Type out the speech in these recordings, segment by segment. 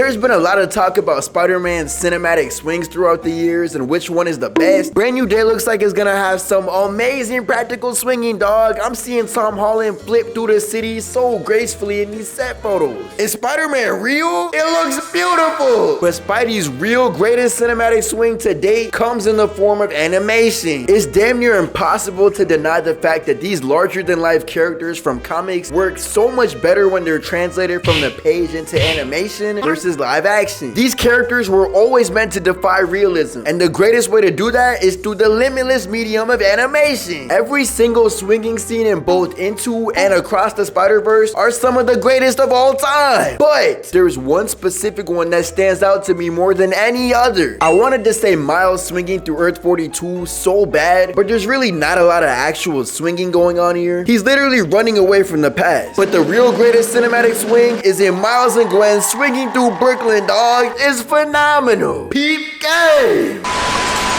There's been a lot of talk about Spider-Man's cinematic swings throughout the years and which one is the best. Brand New Day looks like it's gonna have some amazing practical swinging, dog. I'm seeing Tom Holland flip through the city so gracefully in these set photos. Is Spider-Man real? It looks beautiful. But Spidey's real greatest cinematic swing to date comes in the form of animation. It's damn near impossible to deny the fact that these larger-than-life characters from comics work so much better when they're translated from the page into animation versus live action. These characters were always meant to defy realism, and the greatest way to do that is through the limitless medium of animation. Every single swinging scene in both Into and Across the Spider-Verse are some of the greatest of all time. But there's one specific one that stands out to me more than any other. I wanted to say Miles swinging through Earth 42 so bad, but there's really not a lot of actual swinging going on here. He's literally running away from the past. But the real greatest cinematic swing is in Miles and Gwen swinging through Brooklyn, dog. It's phenomenal. Peep game.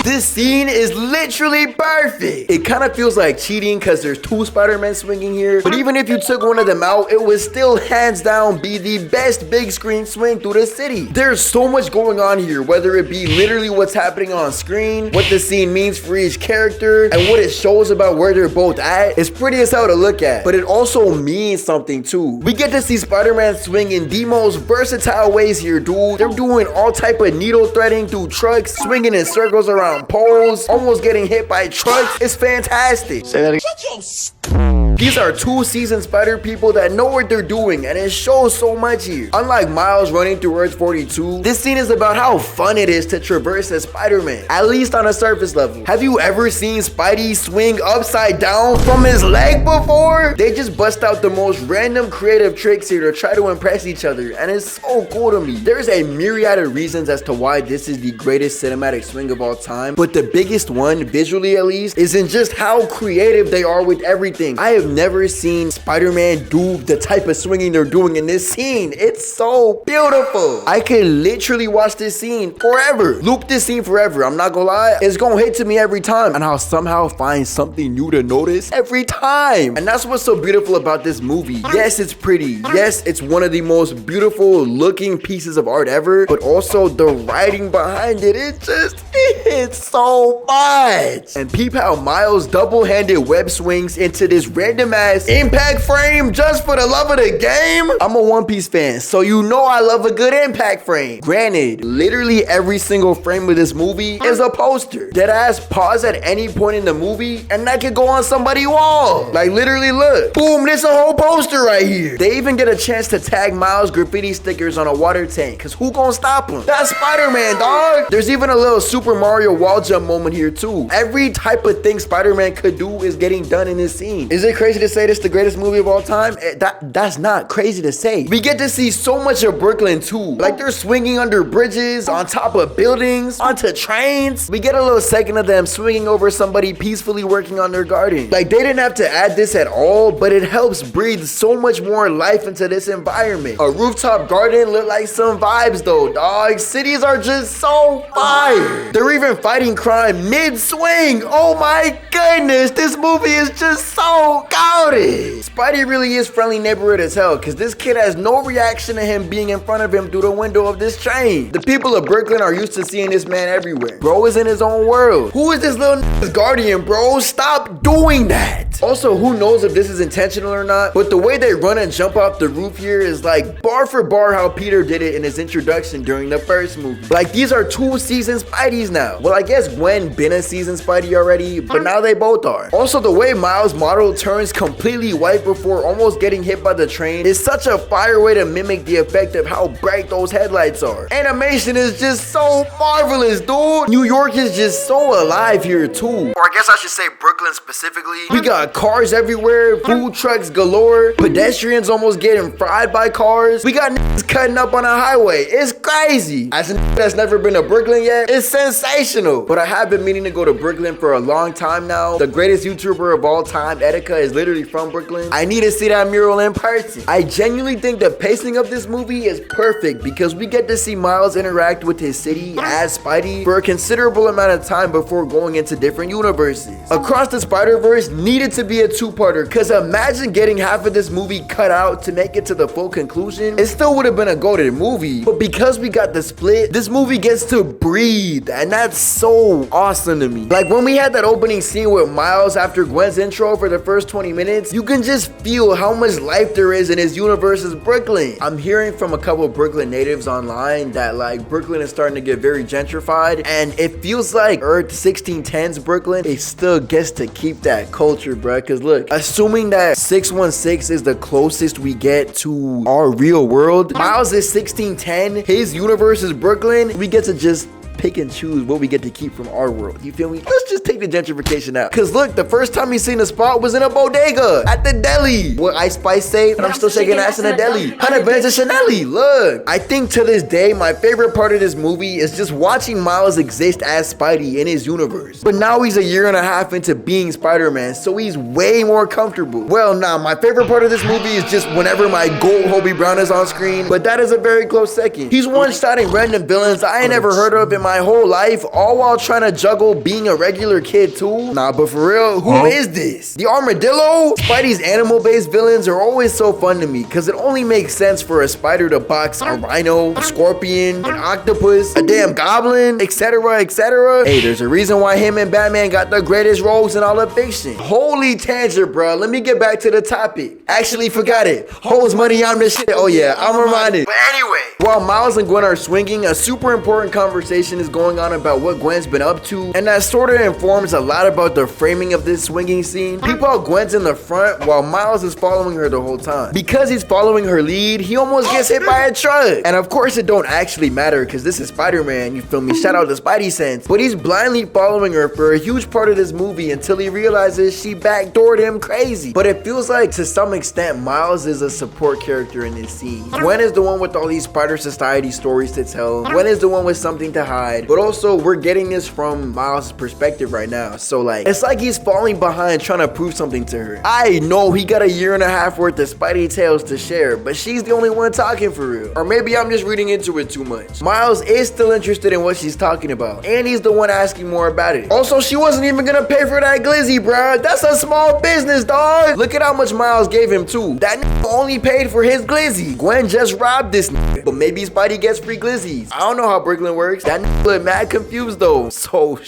This scene is literally perfect. It kind of feels like cheating because there's two Spider-Men swinging here. But even if you took one of them out, it would still hands down be the best big screen swing through the city. There's so much going on here, whether it be literally what's happening on screen, what the scene means for each character, and what it shows about where they're both at. It's pretty as hell to look at, but it also means something too. We get to see Spider-Man swing in the most versatile ways here, dude. They're doing all type of needle threading through trucks, swinging in circles around poles, almost getting hit by trucks. It's fantastic. Say that again. These are two seasoned Spider people that know what they're doing, and it shows so much here. Unlike Miles running through Earth 42, this scene is about how fun it is to traverse as Spider-Man, at least on a surface level. Have you ever seen Spidey swing upside down from his leg before? They just bust out the most random creative tricks here to try to impress each other, and it's so cool to me. There's a myriad of reasons as to why this is the greatest cinematic swing of all time, but the biggest one, visually at least, is in just how creative they are with everything. I have never seen Spider-Man do the type of swinging they're doing in this scene. It's so beautiful. I could literally watch this scene forever. Loop this scene forever. I'm not gonna lie. It's gonna hit to me every time, and I'll somehow find something new to notice every time. And that's what's so beautiful about this movie. Yes, it's pretty. Yes, it's one of the most beautiful looking pieces of art ever, but also the writing behind it, it's so much. And peep how Miles double-handed web swings into this random ass impact frame just for the love of the game. I'm a One Piece fan, so you know I love a good impact frame. Granted, literally every single frame of this movie is a poster. Deadass pause at any point in the movie and that could go on somebody's wall. Like literally look, boom, there's a whole poster right here. They even get a chance to tag Miles graffiti stickers on a water tank, cause who gonna stop him? That's Spider-Man, dog. There's even a little Super Mario wall jump moment here too. Every type of thing Spider-Man could do is getting done in this scene. Is it crazy to say this is the greatest movie of all time? That's not crazy to say. We get to see so much of Brooklyn too. Like they're swinging under bridges, on top of buildings, onto trains. We get a little second of them swinging over somebody peacefully working on their garden. Like they didn't have to add this at all, but it helps breathe so much more life into this environment. A rooftop garden look like some vibes though, dog. Cities are just so fire. They're even fighting crime mid-swing. Oh my goodness, this movie is just so goated. Spidey really is friendly neighborhood as hell, because this kid has no reaction to him being in front of him through the window of this train. The people of Brooklyn are used to seeing this man everywhere. Bro is in his own world. Who is this little guardian, bro? Stop doing that. Also, who knows if this is intentional or not, but the way they run and jump off the roof here is like bar for bar how Peter did it in his introduction during the first movie. Like these are two seasoned Spideys now. Well, I guess Gwen been a seasoned Spidey already, but now they both are. Also, the way Miles' model turns completely white before almost getting hit by the train is such a fire way to mimic the effect of how bright those headlights are. Animation is just so marvelous, dude. New York is just so alive here too. Or I guess I should say Brooklyn specifically. We got cars everywhere, food trucks galore, pedestrians almost getting fried by cars. We got niggas cutting up on a highway. It's crazy. As a nigga that's never been to Brooklyn yet, it's sensational. But I have been meaning to go to Brooklyn for a long time now. The greatest YouTuber of all time, Etika, is literally from Brooklyn. I need to see that mural in person. I genuinely think the pacing of this movie is perfect because we get to see Miles interact with his city as Spidey for a considerable amount of time before going into different universes. Across the Spider-Verse needed to be a two-parter because imagine getting half of this movie cut out to make it to the full conclusion. It still would have been a goated movie, but because we got the split, this movie gets to breathe, and that's so awesome to me. Like when we had that opening scene with Miles after Gwen's intro for the first 20 minutes, you can just feel how much life there is in his universe's Brooklyn. I'm hearing from a couple of Brooklyn natives online that like Brooklyn is starting to get very gentrified, and it feels like Earth 1610's Brooklyn, it still gets to keep that culture, bruh. Cause look, assuming that 616 is the closest we get to our real world, Miles is 1610, his universe is Brooklyn, we get to just pick and choose what we get to keep from our world. You feel me? Let's just take the gentrification out. Cause look, the first time you seen the spot was in a bodega at the deli. What Ice Spice say? And I'm still shaking ass in a deli. 100 bands of Chanel. Look, I think to this day, my favorite part of this movie is just watching Miles exist as Spidey in his universe. But now he's a year and a half into being Spider-Man, so he's way more comfortable. Well, nah, my favorite part of this movie is just whenever my gold Hobie Brown is on screen, but that is a very close second. He's one-shotting random villains I ain't never heard of in my whole life, all while trying to juggle being a regular kid too. Nah, but for real, who is this? The Armadillo? Spidey's animal-based villains are always so fun to me because it only makes sense for a spider to box a rhino, a scorpion, an octopus, a damn goblin, etc, etc. Hey, there's a reason why him and Batman got the greatest roles in all of fiction. Holy tangent, bro. Let me get back to the topic. Actually, forgot it. Holds money on this shit. Oh yeah, I'm reminded. But anyway, while Miles and Gwen are swinging, a super important conversation is going on about what Gwen's been up to, and that sort of informs a lot about the framing of this swinging scene. People out Gwen's in the front while Miles is following her the whole time. Because he's following her lead, he almost gets hit by a truck. And of course it don't actually matter because this is Spider-Man, you feel me? Shout out to Spidey Sense. But he's blindly following her for a huge part of this movie until he realizes she backdoored him crazy. But it feels like to some extent Miles is a support character in this scene. Gwen is the one with all these Spider Society stories to tell. Gwen is the one with something to hide. But also we're getting this from Miles' perspective right now. So like, it's like he's falling behind trying to prove something to her. I know he got a year and a half worth of Spidey tales to share, but she's the only one talking for real. Or maybe I'm just reading into it too much. Miles is still interested in what she's talking about, and he's the one asking more about it. Also, she wasn't even gonna pay for that glizzy, bruh. That's a small business, dog. Look at how much Miles gave him too. That only paid for his glizzy. Gwen just robbed this but maybe Spidey gets free glizzies. I don't know how Brooklyn works. That look mad confused though. So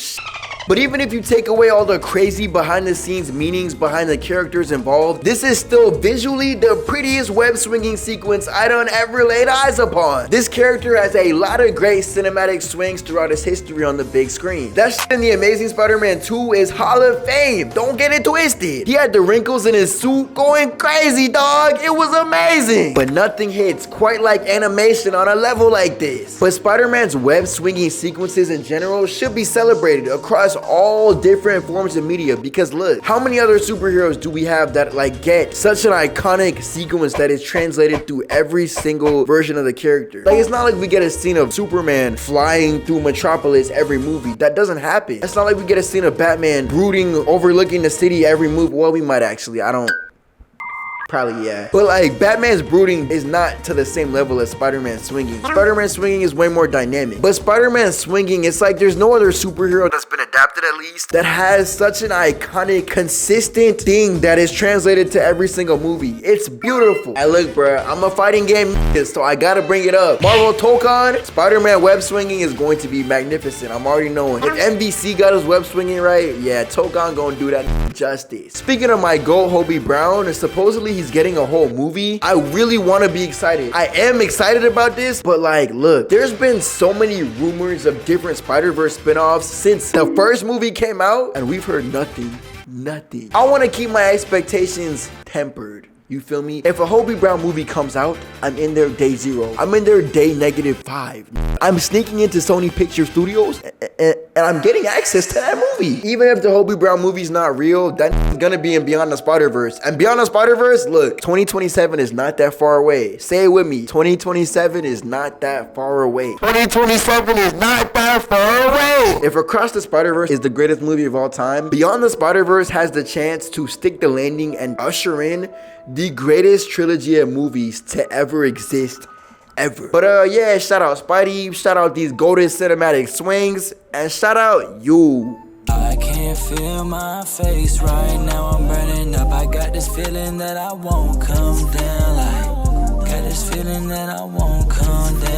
But even if you take away all the crazy behind the scenes meanings behind the characters involved, this is still visually the prettiest web swinging sequence I done ever laid eyes upon. This character has a lot of great cinematic swings throughout his history on the big screen. That shit in The Amazing Spider-Man 2 is Hall of Fame. Don't get it twisted. He had the wrinkles in his suit going crazy, dog. It was amazing. But nothing hits quite like animation on a level like this. But Spider-Man's web swinging sequences in general should be celebrated across all different forms of media, because look, how many other superheroes do we have that like get such an iconic sequence that is translated through every single version of the character? Like, it's not like we get a scene of Superman flying through Metropolis every movie. That doesn't happen. It's not like we get a scene of Batman brooding overlooking the city every movie. Well, we might actually, I don't. Probably, yeah. But like, Batman's brooding is not to the same level as Spider-Man swinging. Spider-Man swinging is way more dynamic. But Spider-Man swinging, it's like there's no other superhero that's been adapted at least that has such an iconic, consistent thing that is translated to every single movie. It's beautiful. Hey, look, bruh, I'm a fighting game so I gotta bring it up. Marvel Tokon, Spider-Man web swinging is going to be magnificent. I'm already knowing. If MVC got his web swinging right, yeah, Tokon gonna do that justice. Speaking of my goat Hobie Brown, and supposedly he's getting a whole movie, I really want to be excited. I am excited about this, but like, look, there's been so many rumors of different Spider-Verse spinoffs since the first movie came out, and we've heard nothing. I want to keep my expectations tempered. You feel me? If a Hobie Brown movie comes out, I'm in there day 0. I'm in there day -5. I'm sneaking into Sony Picture Studios and I'm getting access to that movie. Even if the Hobie Brown movie's not real, that's gonna be in Beyond the Spider-Verse. And Beyond the Spider-Verse, look, 2027 is not that far away. Say it with me. 2027 is not that far away. 2027 is not that far away. If Across the Spider-Verse is the greatest movie of all time, Beyond the Spider-Verse has the chance to stick the landing and usher in the greatest trilogy of movies to ever exist. Ever. But yeah, shout out Spidey, shout out these golden cinematic swings, and shout out you. I can't feel my face right now, I'm burning up. I got this feeling that I won't come down. Like, got this feeling that I won't come down.